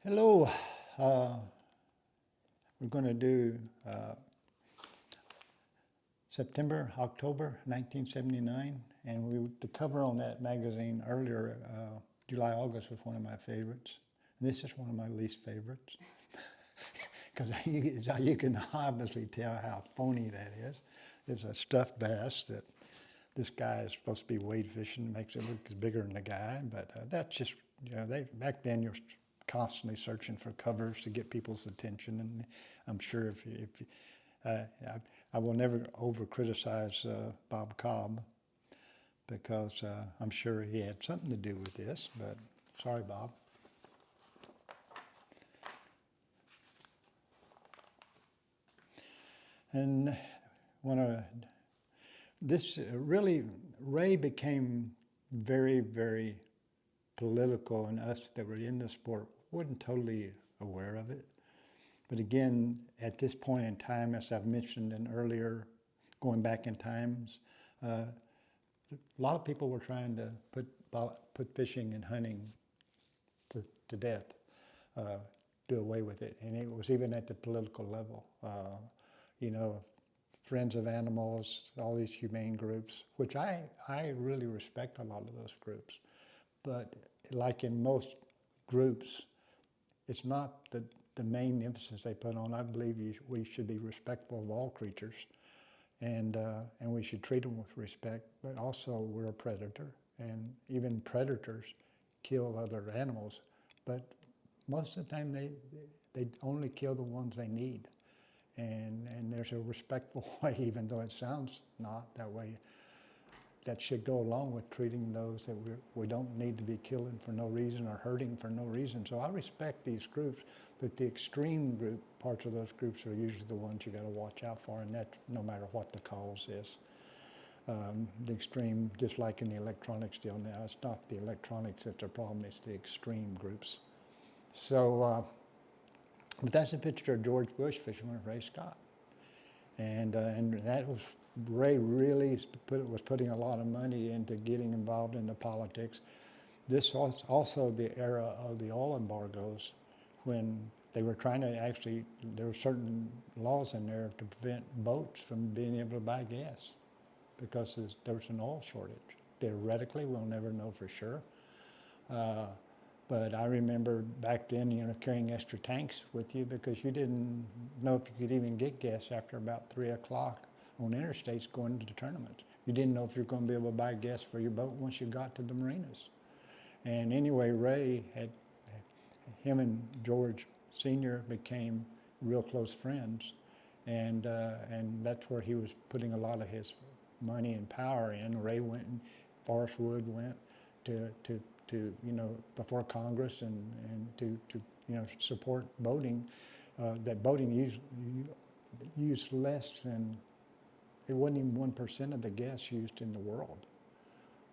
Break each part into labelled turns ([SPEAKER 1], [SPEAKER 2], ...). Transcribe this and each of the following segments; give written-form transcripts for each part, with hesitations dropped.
[SPEAKER 1] Hello. Uh, we're going to do September, October 1979, and the cover on that magazine earlier, July, August, was one of my favorites. And this is one of my least favorites, because you can obviously tell how phony that is. There's a stuffed bass that this guy is supposed to be wade fishing, makes it look bigger than the guy, but that's just, back then you're constantly searching for covers to get people's attention, and I'm sure if I will never over criticize Bob Cobb, because I'm sure he had something to do with this, but sorry, Bob. And this really, Ray became very, very political, and us that were in the sport wasn't totally aware of it. But again, at this point in time, as I've mentioned in earlier, going back in times, a lot of people were trying to put fishing and hunting to death, do away with it. And it was even at the political level. Friends of Animals, all these humane groups, which I really respect a lot of those groups. But like in most groups, it's not the main emphasis they put on. I believe we should be respectful of all creatures, and we should treat them with respect, but also we're a predator, and even predators kill other animals, but most of the time they only kill the ones they need. And there's a respectful way, even though it sounds not that way, that should go along with treating those that we don't need to be killing for no reason or hurting for no reason. So I respect these groups, but the extreme parts of those groups are usually the ones you got to watch out for, and that's no matter what the cause is. The extreme, just like in the electronics deal now, it's not the electronics that's the problem, it's the extreme groups. So, but that's a picture of George Bush fishing with Ray Scott. And that was, Ray really was putting a lot of money into getting involved in the politics. This was also the era of the oil embargoes, when they were trying to actually, there were certain laws in there to prevent boats from being able to buy gas because there was an oil shortage. Theoretically, we'll never know for sure. But I remember back then, carrying extra tanks with you because you didn't know if you could even get gas after about 3 o'clock on interstates going to the tournaments. You didn't know if you were going to be able to buy gas for your boat once you got to the marinas. And anyway, Ray him and George Sr. became real close friends. And that's where he was putting a lot of his money and power in. Ray went, and Forrest Wood went to before Congress and to support boating. That boating used less than, it wasn't even 1% of the gas used in the world.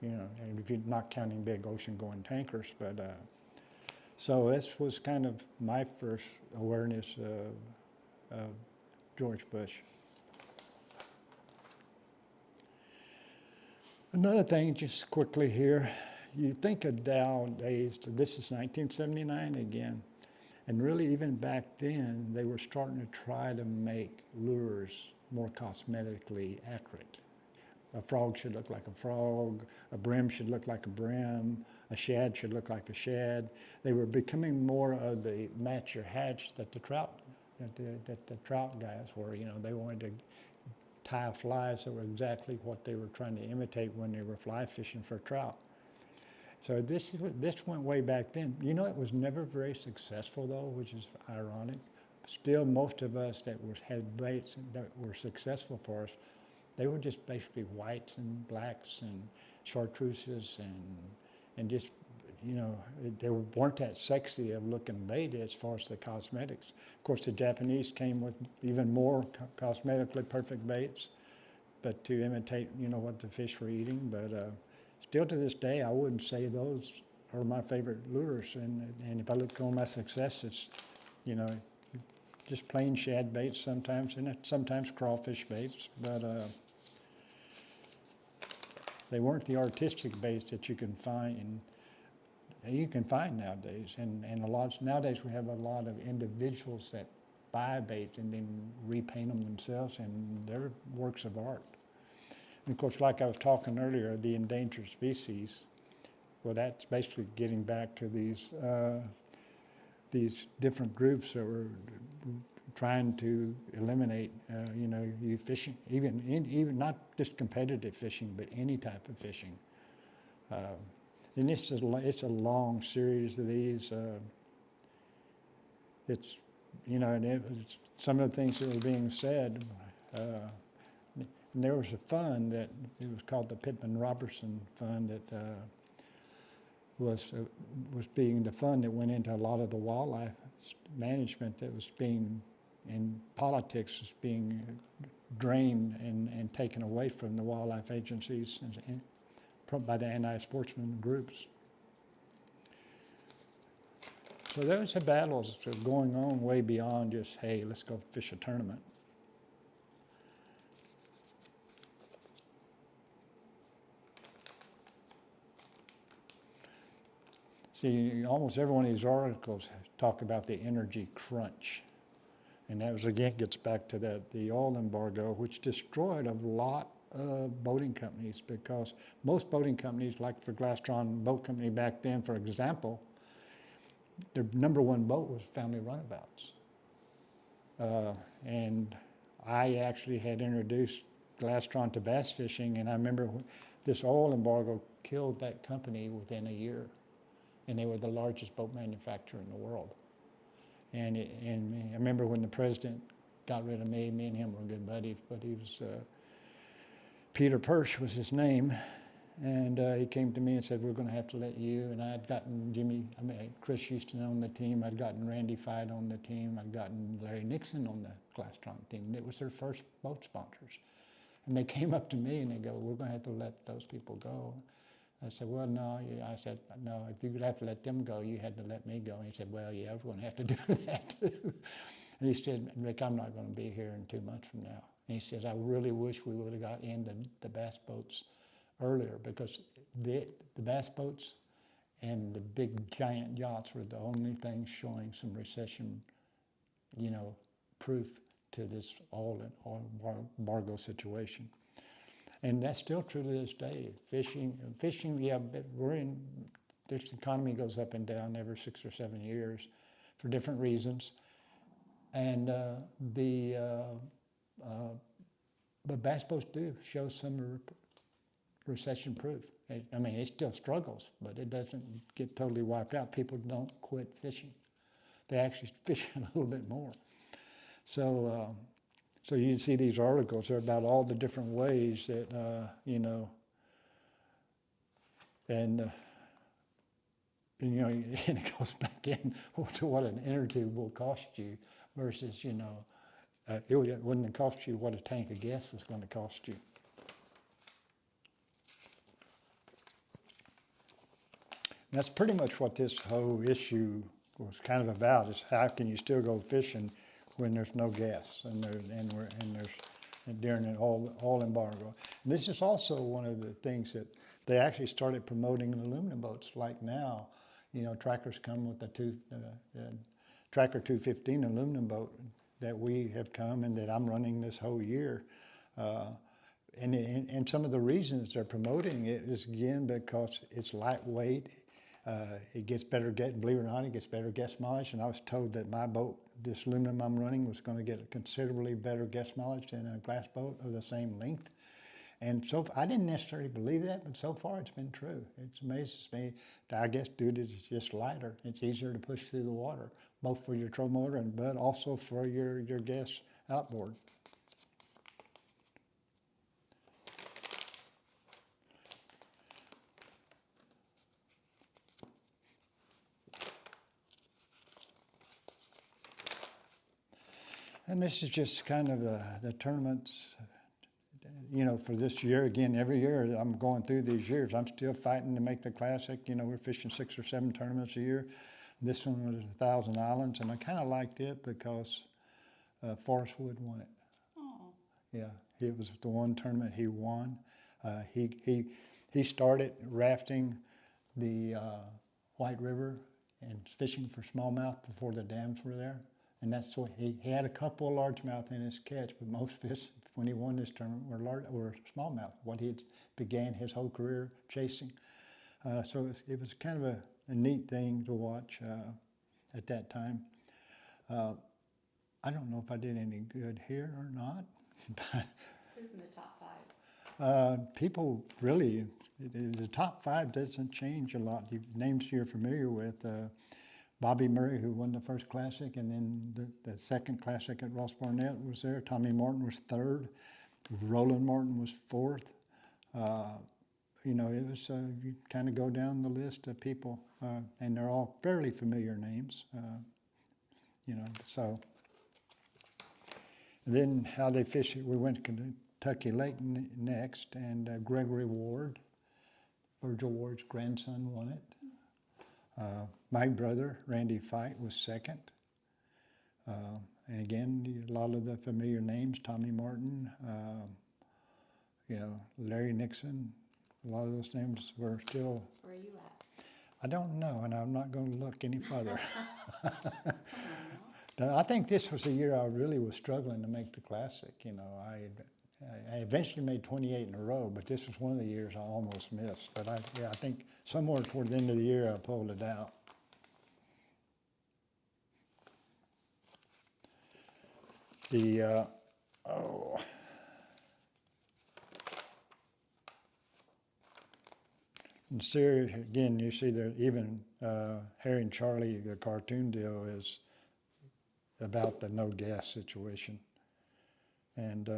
[SPEAKER 1] And if you're not counting big ocean-going tankers, but so this was kind of my first awareness of George Bush. Another thing, just quickly here, you think of Dow days, this is 1979 again, and really even back then, they were starting to try to make lures more cosmetically accurate. A frog should look like a frog, a brim should look like a brim, a shad should look like a shad. They were becoming more of the match your hatch that the trout guys were. They wanted to tie flies that were exactly what they were trying to imitate when they were fly fishing for trout. So this went way back then. It was never very successful though, which is ironic. Still, most of us that had baits that were successful for us, they were just basically whites and blacks and chartreuses and just, they weren't that sexy of looking bait as far as the cosmetics. Of course, the Japanese came with even more cosmetically perfect baits, but to imitate, what the fish were eating. But still to this day, I wouldn't say those are my favorite lures. And if I look on my success, it's, just plain shad baits sometimes, and sometimes crawfish baits, but they weren't the artistic baits that you can find you can find nowadays. And nowadays we have a lot of individuals that buy bait and then repaint them themselves, and they're works of art. And of course, like I was talking earlier, the endangered species, well, that's basically getting back to these different groups that were trying to eliminate, you fishing, even not just competitive fishing, but any type of fishing. And it's a long series of these. It's some of the things that were being said. And there was a fund that it was called the Pittman Robertson Fund that was being the fund that went into a lot of the wildlife management that was being in politics was being drained and taken away from the wildlife agencies and by the anti-sportsman groups. So those are battles that are going on way beyond just, hey, let's go fish a tournament. See, almost every one of these articles talk about the energy crunch. And that again gets back to the oil embargo, which destroyed a lot of boating companies, because most boating companies, like for Glastron Boat Company back then, for example, their number one boat was family runabouts. And I actually had introduced Glastron to bass fishing, and I remember this oil embargo killed that company within a year. And they were the largest boat manufacturer in the world. And I remember when the president got rid of me and him were good buddies, but he was, Peter Persh was his name, and he came to me and said, we're going to have to let you, and I had gotten Chris Houston on the team, I'd gotten Randy Fight on the team, I'd gotten Larry Nixon on the Glastron team. It was their first boat sponsors. And they came up to me and they go, we're going to have to let those people go. I said, well, no. I said, no, if you would have to let them go, you had to let me go. And he said, well, yeah, we're going to have to do that too. And he said, Rick, I'm not going to be here in 2 months from now. And he says, I really wish we would have got into the bass boats earlier, because the bass boats and the big giant yachts were the only things showing some recession, proof to this oil embargo situation. And that's still true to this day. Fishing, yeah, but this economy goes up and down every 6 or 7 years for different reasons. And but bass boats do show some recession proof. It still struggles, but it doesn't get totally wiped out. People don't quit fishing. They actually fish a little bit more. So you see these articles, they're about all the different ways that, and it goes back in to what an inner tube will cost you versus, it wouldn't cost you what a tank of gas was going to cost you. And that's pretty much what this whole issue was kind of about, is how can you still go fishing when there's no gas and during an oil embargo. And this is also one of the things that they actually started promoting in aluminum boats. Like now, Trackers come with the Tracker 215 aluminum boat that we have come and that I'm running this whole year. And some of the reasons they're promoting it is, again, because it's lightweight. It gets better, believe it or not, it gets better gas mileage. And I was told that my boat, this aluminum I'm running, was going to get a considerably better gas mileage than a glass boat of the same length. And so I didn't necessarily believe that, but so far it's been true. It amazes me that, I guess, due to it's just lighter. It's easier to push through the water, both for your troll motor but also for your gas outboard. And this is just kind of the tournaments, for this year. Again, every year I'm going through these years. I'm still fighting to make the Classic. We're fishing 6 or 7 tournaments a year. This one was 1,000 Islands, and I kind of liked it because Forrest Wood won it.
[SPEAKER 2] Oh.
[SPEAKER 1] Yeah, it was the one tournament he won. He started rafting the White River and fishing for smallmouth before the dams were there. And that's what he had a couple of largemouth in his catch, but most fish when he won this tournament were smallmouth, what he had began his whole career chasing. So it was kind of a neat thing to watch at that time. I don't know if I did any good here or not. But
[SPEAKER 2] who's in the top 5?
[SPEAKER 1] People really, the top 5 doesn't change a lot. Names you're familiar with. Bobby Murray, who won the first Classic, and then the second Classic at Ross Barnett was there. Tommy Martin was 3rd. Roland Martin was 4th. You know, it was, you kind of go down the list of people, and they're all fairly familiar names, you know, so. And then how they fish it, we went to Kentucky Lake next, and Gregory Ward, Virgil Ward's grandson, won it. My brother, Randy Fight, was 2nd. And again, a lot of the familiar names, Tommy Martin, you know, Larry Nixon, a lot of those names were still.
[SPEAKER 2] Where are you at?
[SPEAKER 1] I don't know, and I'm not going to look any further. I think this was the year I really was struggling to make the Classic. You know, I eventually made 28 in a row, but this was one of the years I almost missed. But I think somewhere toward the end of the year I pulled it out. And series, again, you see there, even Harry and Charlie, the cartoon deal is about the no gas situation. And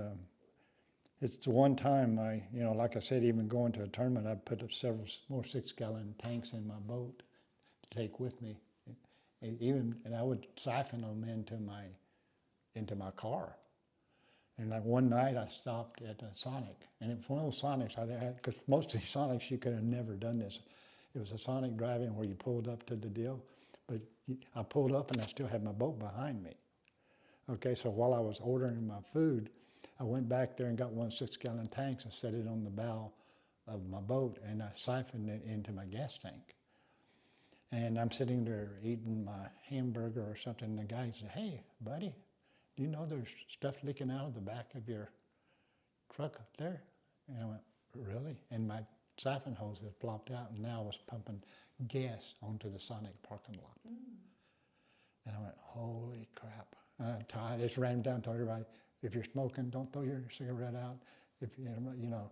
[SPEAKER 1] it's the one time you know, like I said, even going to a tournament, I put up several more 6-gallon tanks in my boat to take with me. And I would siphon them into my car. And like one night I stopped at a Sonic, and it was one of those Sonics because most of these Sonics you could have never done this. It was a Sonic drive-in where you pulled up to the deal, but I pulled up and I still had my boat behind me. Okay, so while I was ordering my food, I went back there and got one 6-gallon tanks and set it on the bow of my boat, and I siphoned it into my gas tank. And I'm sitting there eating my hamburger or something, and the guy said, "Hey, buddy, do you know there's stuff leaking out of the back of your truck up there?" And I went, "Really?" And my siphon hose had plopped out, and now I was pumping gas onto the Sonic parking lot. And I went, "Holy crap." I just ran down and told everybody, if you're smoking, don't throw your cigarette out. If you know,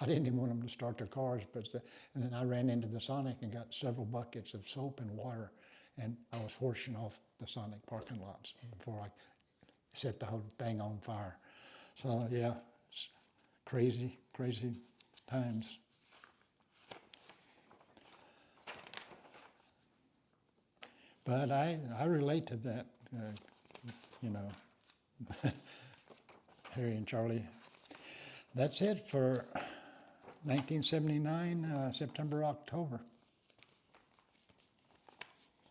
[SPEAKER 1] I didn't even want them to start their cars, and then I ran into the Sonic and got several buckets of soap and water, and I was washing off the Sonic parking lots before I set the whole thing on fire. So yeah, it's crazy, crazy times. But I relate to that, you know, Harry and Charlie. That's it for 1979, September, October.